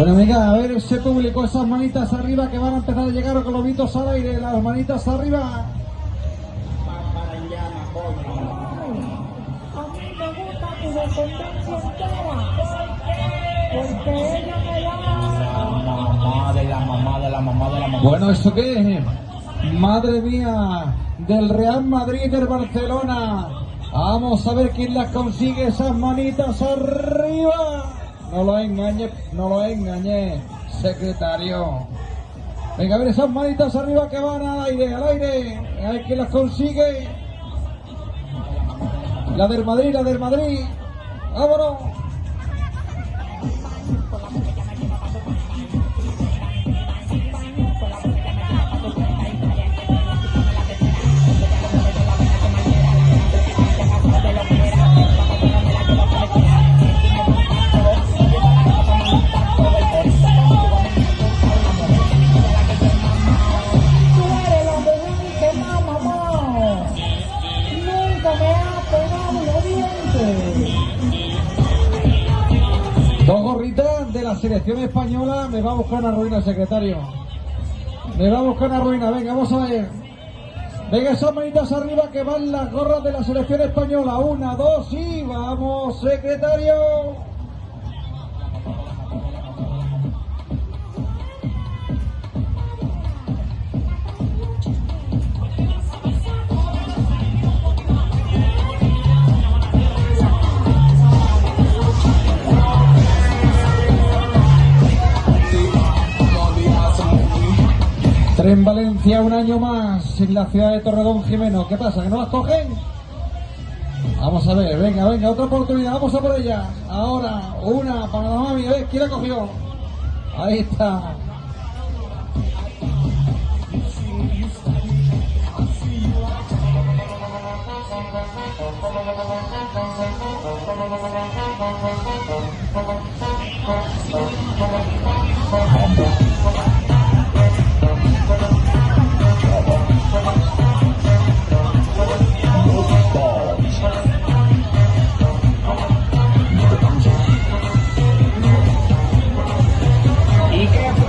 Bueno, venga, a ver ese público, esas manitas arriba que van a empezar a llegar con los gritos al aire, las manitas arriba. A mí me gusta tu descendencia entera, porque ella me da. Bueno, ¿esto qué es? Madre mía, del Real Madrid y del Barcelona. Vamos a ver quién las consigue, esas manitas arriba. No lo engañe, secretario. Venga, a ver esas manitas arriba que van al aire. A ver quién las consigue. La del Madrid. ¡Vámonos! Dos gorritas de la selección española. Me va a buscar una ruina, secretario. Me va a buscar una ruina. Venga, vamos a ver. Venga, esas manitas arriba que van las gorras de la selección española. 1, 2 y vamos, secretario. En Valencia un año más en la ciudad de Torredón, Jimeno. ¿Qué pasa? ¿Que no las cogen? Vamos a ver, venga, otra oportunidad, vamos a por ella. Ahora, una para la mami, a ver, ¿quién la cogió? Ahí está.